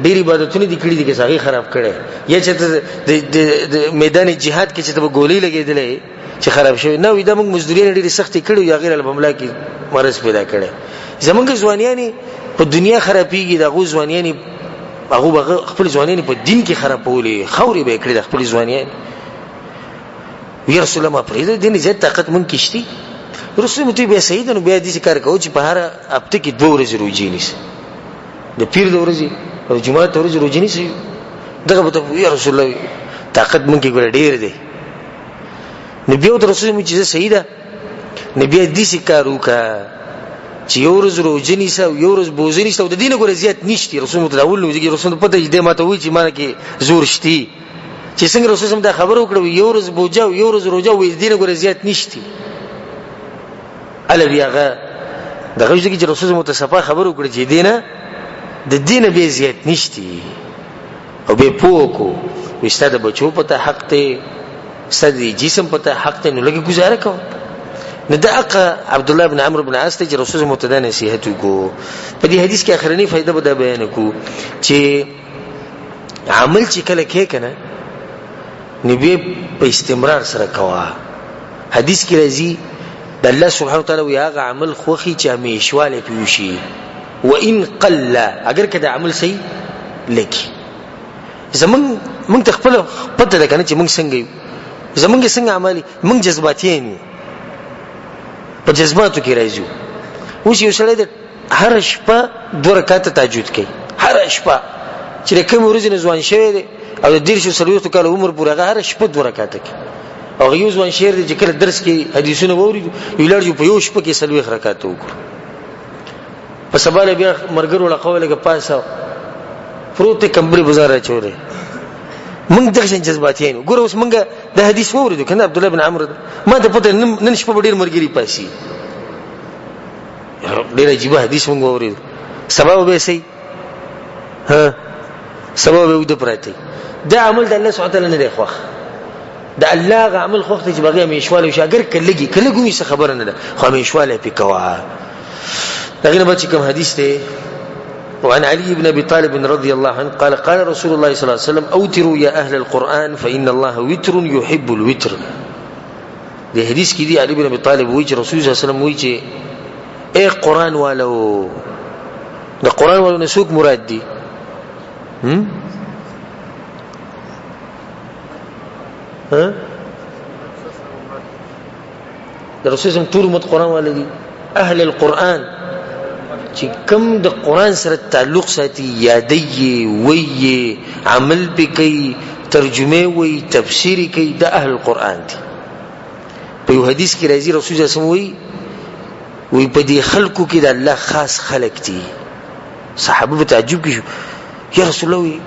ډېری عبادتونه دي کړې دي چې هغه خراب کړي یا چې د میدان جهاد کې چې ته ګولې لګېدلې چې خراب شوی نه وي دا موږ مزدوري ډېری سختي کړو یا غیر البملا کې مرز پیدا کړي زمونږ ځوانيانی په دنیا خرابېږي دغه ځوانيانی هغه خپل ځوانيانی په دین کې خرابولې خوري به کړی د خپل ځوانيانی وی رسول الله پرې د دین زیات طاقت مونږ کېشتي رسول الله بیا سیدنو بیا دې کار کوي چې په هر هفته کې 2 ورځې روزي نیسي د پیر د ورځې او جمعه د ورځې روزي نیسي دغه ته وی رسول الله طاقت مونږ کې ګور ډیر دی نبی او رسول الله چې سیده نبی دې کار وکړه چې یو ورځ روزي نیسي او یو ورځ بوزي نیسي او د دین ګور زیات نشتی رسول الله تداول نو چې رسول الله پته دې ماته وی چې ما کې زور شتي چې څنګه رسول الله دا خبر وکړو یو ورځ بوجا او یو ورځ روزه وې دین ګور زیات نشتی اله بیاغه دغه چې رسول الله متصفا خبر وکړي چې دینه د دین به زیات نشتی او به پوکو وستاده بچو پته حق ته سدي جسم پته حق ته نو لګي گزاره کو نه دغه عبد الله بن عمرو بن عاص ته رسول الله متدا نصیحت وکړو په دې حدیث کې اخرنی فائدہ به بیان کو چې عمل چې کله کې کنه نبی په استمرار سره کوا حدیث کې راځي د الله سبحانه وتعالى ویاغه عمل خوخي چې همیشواله پیوشي وان قل اگر کدا عمل صحیح لکی زمون مونږ تخپل پته ده کنه چې مونږ څنګه عملي مونږ جذباتيين په جذباتو کې راځو اوس یو سړی د هر شپه 2 رکعات تهجد کوي هر شپه چې کوم ورځ نه ځوان شوی دی او د 13 کال عمر پورې هغه هر شپه 2 رکعات کوي او یو ځوان شعر دی چې کله درس کې حدیثونه ووري یو لړ په یو شپه کې 3 رکعات وکړي په سبا له بیا مرګرو له قوله کې پاسه فروت کمبري بازار چوره موږ دغه جذباتین ګور اوس موږ د حدیث ووري کنه عبد الله بن عمرو ما ته پته نن شپه ډیر مرګري پاسي ډیر عجیب حدیث موږ ووري سبب به سي ها سبب به د پراته دا عمل د الله سبحانه وتعالى نه دی خوخ د الله عمل خوخ ته چې بغي مېشواله شي اگر کلهږي څه خبره نه ده خو مېشواله پکوا دغه نه بچ کوم حدیث ته وعن علي بن ابي طالب رضي الله عنه قال قال رسول الله صلى الله عليه وسلم اوتروا يا اهل القران فان الله وتر يحب الوتر. دې حدیث کې دی علي بن ابي طالب وایي چې رسول الله صلی الله علیه وسلم وایي چې اے قران والو، د قران والو نه څوک مراد دي؟ د رسول الله ټول امت قران والو دي. اهل القران چې کوم د قران سره تعلق ساتي، یادي وي، عمل بکي، ترجمه وي، تفسیر کوي، د اهل القران دي. په یو حدیث کې راځي رسول الله صلی الله علیه وسلم وی په دې خلکو کې د الله خاص خلق دي. صحابه تعجب کې یا رسول الله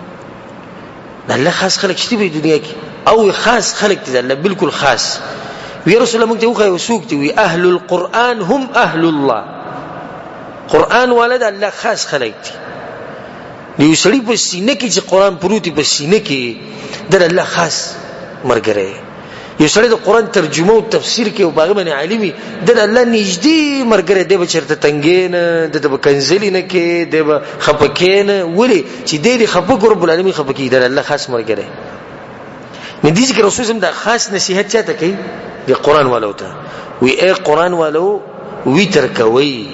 د الله خاص خلق شته په دنیا کې او خاص خلق دي د الله بالکل خاص. وی رسول الله موږ ته وخی وسوک دي وی اهل القران هم اهل الله. قران ولدا الله خاص خلق دي. یو سړي په سینې کې چې قران پروتي په سینې کې د الله خاص مرګره. یو سړي د قران ترجمه او تفسیر کې او باغ باندې عالمي د الله نږدې مرګره دی، بچرته تنګینه د کنزلینه کې د خپکینه ولي چې د خپک رب العالمین خپکی د الله خاص مرګره. نو دې چې رسول الله د خاص نصيحت چاته کوي د قران والو ته وی اے قران والو ویتر کوي.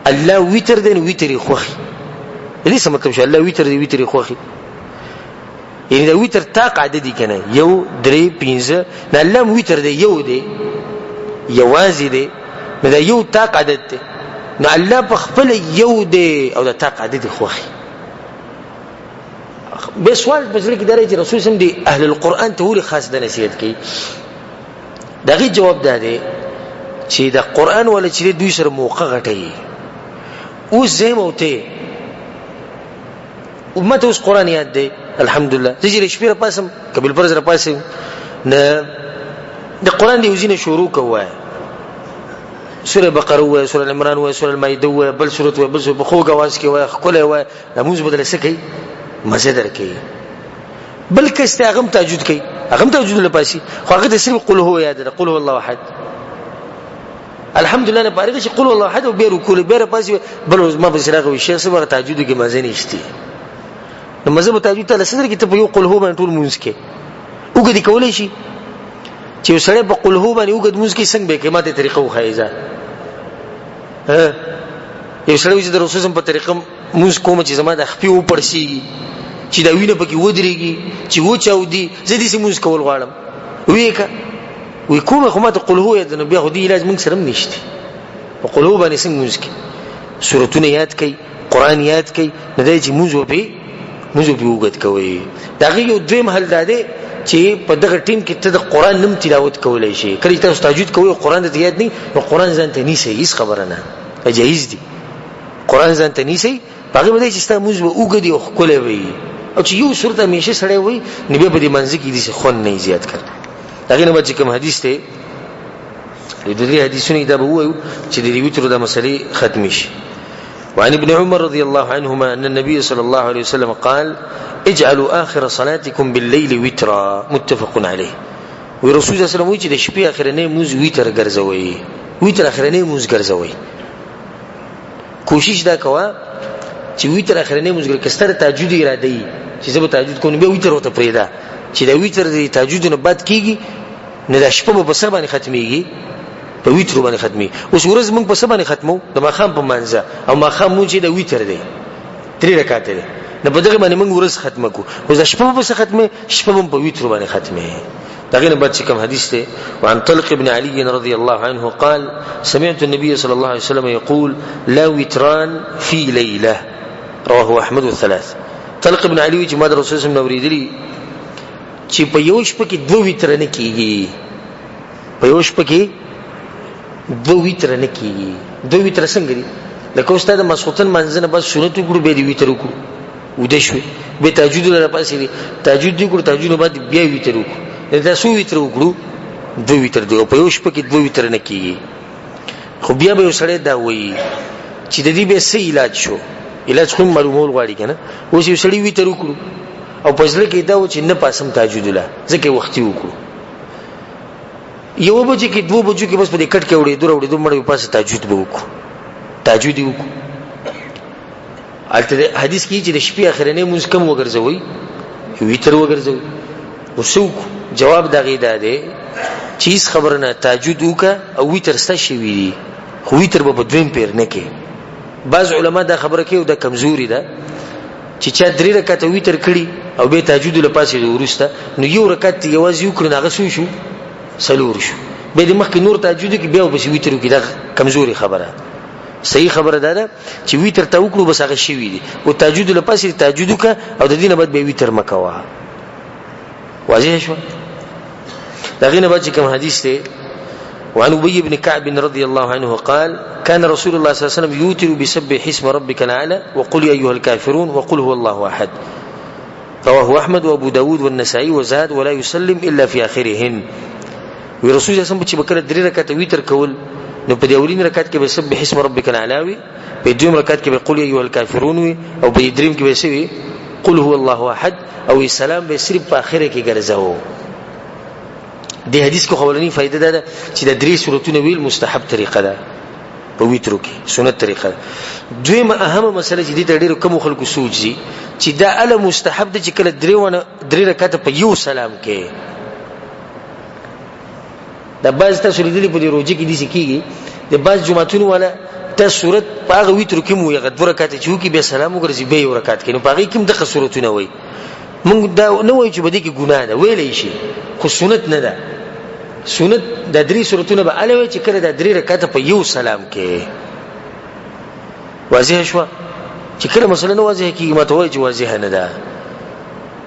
الله ویتر دین ویتر خوخي لې څه مطلب شو؟ الله ویتر دی ویتر خوخي یعنی دا ویتر طاق عددی کنه یو درې پنځه نه الله ویتر دی یو دی یوازې دی نو دا یو طاق عدد دی نو الله په خپل یو دی او دا طاق عدد خوخي. به سوال بزر کې درې رسول سم دی اهل القران ته ولې خاص د نصیحت کوي؟ دغه جواب ده دی چې د قران ول چې دوی سره موقع غټي او زموته امته اوس قران یاد دی الحمدلله زجر شپره پاسم قبل فرض را پاسم نه د قران دی وزینه شروع کوه سوره بقره و سوره عمران و سوره المائده و بل سوره و بل سوره خو غواز کې و خله و نماز بدل سکی مزه درکې بل کسته هغه تهجد کوي هغه تهجد لپاسي خو هغه د صرف قل هو یاد ده قل هو الله احد الحمدلله نه پاره چې قل هو الله احد او بیرو کول بیره پاسي بل ما به سره غوي شیخ سره تهجد کې مزه نشته. نو مزه په تهجد ته صدر کې ته یو قل هو باندې ټول مونږ کې وګدي کولای شي چې وسره په قل هو باندې وګد مونږ کې څنګه به کې ماته طریقه وخایزه یو سره چې د رسول الله په طریقه مونږ کوم چې زما د خپې و پړسي چې دا وینه پکې ودرېږي چې و چاودي زدي سیمونز کول غواړم وی کومه خو ماته قل هو یا د نبی خو دی علاج موږ سره نشته په قل هو باندې څنګه موږ کې سورتونه یاد کړي قران یاد کړي نه دی چې موږ به وګت کوي. دا یو دویم حل ده چې په دغه ټیم کې ته د قران نوم تلاوت کولای شي. کله چې تاسو تهجد کوئ قران ته یاد نه نو قران ځان ته نیسي هیڅ خبره نه جایز دي. قران ځان ته نیسي هغه به چې ستاسو موږ به وګدي او خپل وي او چې یو صورت همیشه سره وي نبی په دې منځ کې دي خون نه زیات کړ. دغه نه چې کوم حدیث ته د دې حدیثونو دا به وایو چې د دې وتر د مسلې ختم شي. وعن ابن عمر رضي الله عنهما أن النبي صلى الله عليه وسلم قال اجعلوا آخر صلاتكم بالليل وترا متفق عليه. ورسول الله صلى الله عليه وسلم د شپې اخرنه موز وتر ګرځوي وتر اخرنه موز ګرځوي. کوشش دا کوه چې وتر اخرنه موز ګر کستر تهجد اراده چې زه به تهجد کوم به وتر وته پریدا چې دا وتر د تهجد نه بعد کیږي نه د شپه په سر باندې ختميږي په وتر باندې ختمي. اوس ورځ موږ په سر باندې ختمو د ماخام په منځه او ماخام مو چې د وتر دی 3 رکعات دی نه په دغه باندې موږ ورځ ختمه کو او د شپه په سر ختمه شپه په وتر باندې ختمه. دغه نه بعد چې کوم حدیث دی وعن طلق بن علي رضي الله عنه قال سمعت النبي صلى الله عليه وسلم يقول لا وتران في ليله رواه احمد والثلاث. طلق بن علي جماعت رسول الله نوریدلی چې په یو شپه کې 2 وتر نه کیږي په یو شپه کې 2 وتر نه کیږي. 2 وتر څنګه دي لکه استاد مسخوتن منځنه بس سنت وګړو به دی وتر وکړو وده شو به تهجد لپاره پاسې دي تهجد وکړو تهجد بعد بیا وتر وکړو دا سو وتر وکړو 2 وتر دی په یو شپه کې 2 وتر نه کیږي. خو بیا به وسړی دا وایي چې د دې به څه علاج شو علاج خو معلومول غواړي کنه. اوس یو سړی وتر وکړو او پزله کې دا و چې نه پاسم تهجد له ځکه وختي وکړو یو بجې کې 2 بجو کې بس په دې کټ کې وړي دوه مړ په پاسه تهجد به وکړو تهجد وکړو الته حدیث کې چې د شپې اخرنه مونږ کم وګرځوي ویتر وګرځوي وسوک جواب دغه ده چیز خبرنه تهجد وکا او ویتر ست شي وی خو ویتر په دویم پیر نه کې بعض علما دا خبره کوي دا کمزوري ده چې چا 3 رکعات ویتر کړي او به تهجد لپاسې ورسته نو یو رکعت یوازې وکړي هغه شو سلور شو به د مخکې نور تهجد کې بیا په ویتر کې دا کمزوري خبره صحیح خبره ده چې ویتر ته وکړو بس هغه شي وی دي او تهجد لپاسې تهجد وکا او د دینه بعد به ویتر مکوا واضح شو دغه نه بعد کوم حدیث ته وعن ابي بن كعب رضي الله عنه قال كان رسول الله صلى الله عليه وسلم يوتر بسبح اسم ربك الاعلى وقل يا ايها الكافرون وقل هو الله احد رواه احمد وابو داود والنسائي وزاد ولا يسلم الا في اخرهن ورسول الله صلى الله عليه وسلم چې بکره 3 رکعات ویتر کول نو په اولین رکعت کې به سبح اسم ربک الاعلى په دویم رکعت کې به قل یا ایها الکافرون او په دریم کې به سوي قل هو الله احد او سلام به صرف په اخره کې ګرځاو د حدیث کو خولنی فائدہ ده چې د 3 سورتونو ویل مستحب طریقه ده په ویترو کې سنت طریقه دویمه اهمه مسله چې د ډیرو کوم خلکو سوچي چې دا ال مستحب ده چې کله 3 رکعات په یو سلام کې د باز تاسو لیدلی په دې روزي کې دي سکیږي د باز جمعتون ولا ته صورت پاغه ویتر کې مو یو رکعت چې وکي به سلام وګرځي به یو رکعت کې نو پاغه کوم د صورتونه وای مونږ دا نه وای چې بده کې ګناه ده ویلې شي خو سنت نه ده سنت د 3 صورتونه به الوي چې کړه د 3 رکعات په یو سلام کې واضح شو چې کله مثلا نو واضح کیږي ماته وای چې واضح نه ده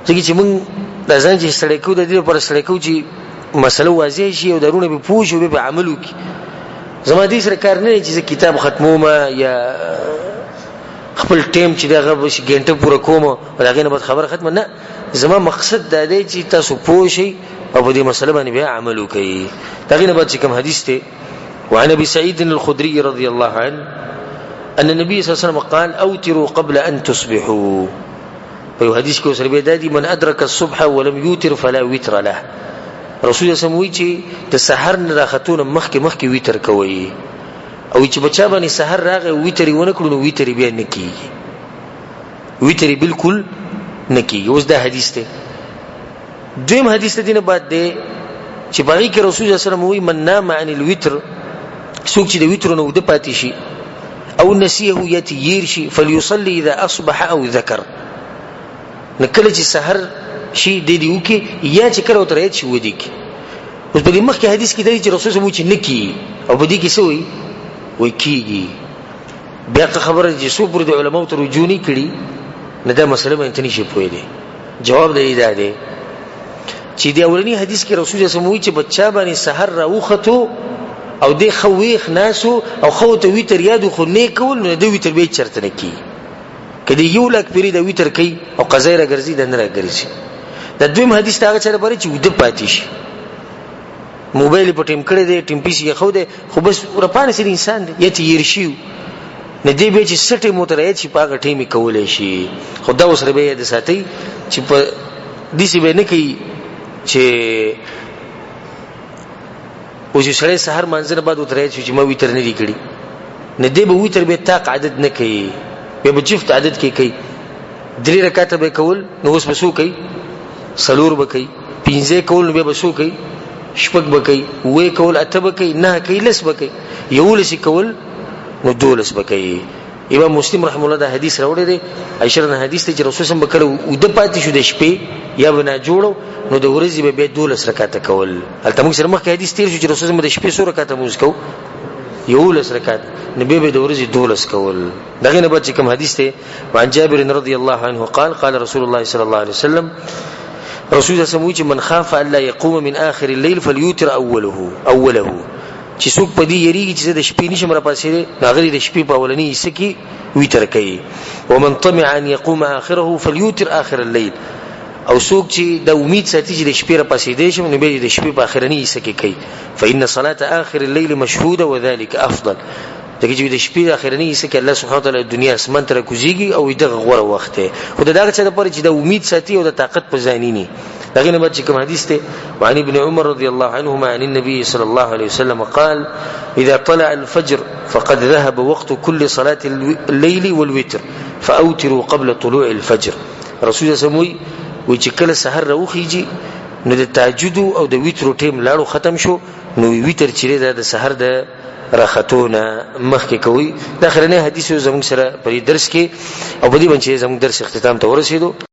چې مونږ د ځان چې سړی کو د دې پر سړی کو چې مسله واضح شي او درونه به پوښ او به عمل وکي زما دې سره کار نه چې کتاب ختمومه یا خپل ټیم چې دغه بش ګنټه پوره کوم دغه نه بعد خبر ختم نه زما مقصد دا دی چې تاسو پوه شئ او په دې مسله باندې بیا عمل وکړئ دغه نه بعد چې کوم حدیث ته وعن ابي سعيد الخدري رضي الله عنه ان النبي صلى الله عليه وسلم قال اوتروا قبل ان تصبحوا په حدیث کې سره به دادی من ادرك الصبح ولم يوتر فلا وتر له رسول الله سموي چې د سحر نه راختون مخکې ویتر کوي او چې بچا باندې سحر راغی ویتر ونه کړو نو ویتر بیا نه کیږي ویتر بالکل نه کیږي اوس دا حدیث ته دویم حدیث ته دینه بعد دی چې باغی کې رسول الله صلی الله علیه وسلم وی من نام عن الوتر څوک چې د ویتر نو د پاتې شي او نسيه يتير شي فليصلي اذا اصبح او ذكر نکله چې سحر شي د دې وکي یا چې کړه وتر هیڅ ودی کی اوس په دې مخکې حدیث کې دی چې رسول الله چې نکی او په دې کې سوې وای کیږي بیا خبره چې څو پر د علماو ته رجوع نه کړي نه دا مسله باندې نشي پوي دي جواب دی دا دی چې دی اولنی حدیث کې رسول الله صلی الله علیه وسلم چې بچا باندې سحر راوخته او د خويخ ناسو او خو ته ویتر یادو خو نه کول نو د ویتر به چرته نه کی کله یو لک پیری د ویتر کوي او قزایره ګرځي د نه راګرځي د دویم حدیث ته هغه چره پاره چې ود پاتې شي موبایل په ټیم کړی دی ټیم پی سي خو ده خو بس ورپانه سي انسان دی یته يرشي نه دی به چې سټي موتره چې پاګه ټیمي کولای شي خدا اوسره به د ساتي چې په دې سی به نه کوي چې او چې سره سحر منځره بعد وترې چې ما ویتر نه دی کړی نه دی به ویتر به طاق عدد نه کوي به جفت عدد کې کوي 3 رکعات به کول نو اوس بسو کوي سلور به کوي 15 کول به بسو کوي شپږ به کوي وې کول اته به کوي نه کوي لس به کوي یو لس کول نو دولس به کوي امام مسلم رحم الله دا حدیث راوړی دی عائشہ رضی حدیث ته چې رسول الله بکړه ود پاتې شو د شپې یا بنا جوړو نو د ورځې به 12 رکعات کول البته موږ سره مخکې حدیث تیر شو چې رسول الله د شپې 100 رکعات موږ کو یو لس رکعات نبی به د ورځې 12 کول دغه نه بعد چې کوم حدیث ته وعن جابر رضی الله عنه قال قال رسول الله صلی الله علیه وسلم رسول الله سموي چې من خاف الا يقوم من اخر الليل فليوتر اوله چې څوک په دې یریږي چې د شپې نشم را پاسې راغلي د شپې په اولنی حصہ کې ویتر کوي ومن طمع ان يقوم اخره فليوتر اخر الليل او څوک چې د امید ساتي چې د شپې را پاسې دی شم نو به د شپې په اخرنی حصہ کې کوي فإن صلاة اخر الليل مشهوده وذلك افضل دغه چې د شپې اخرنی حصہ کې الله سبحانه وتعالى دنیا اسمان تر کوزيږي او دغه غوړه وخت دی خو دغه څه د پاره چې د امید ساتي او د طاقت په ځانینی دغه نه بعد چې کوم حدیث ته وعن ابن عمر رضي الله عنهما عن النبي صلى الله عليه وسلم قال اذا طلع الفجر فقد ذهب وقت كل صلاة الليل والوتر فاوتروا قبل طلوع الفجر. رسول سموي وی چې کله سحر راوخیږي نو د تهجد او د ویترو ټیم لاړو ختم شو، نو ویتر چې د سحر د راختونه مخکې کوي. دا خرنه حدیث زموږ سره په درس کې او په دې باندې زموږ درس اختتام ته ورسېدو.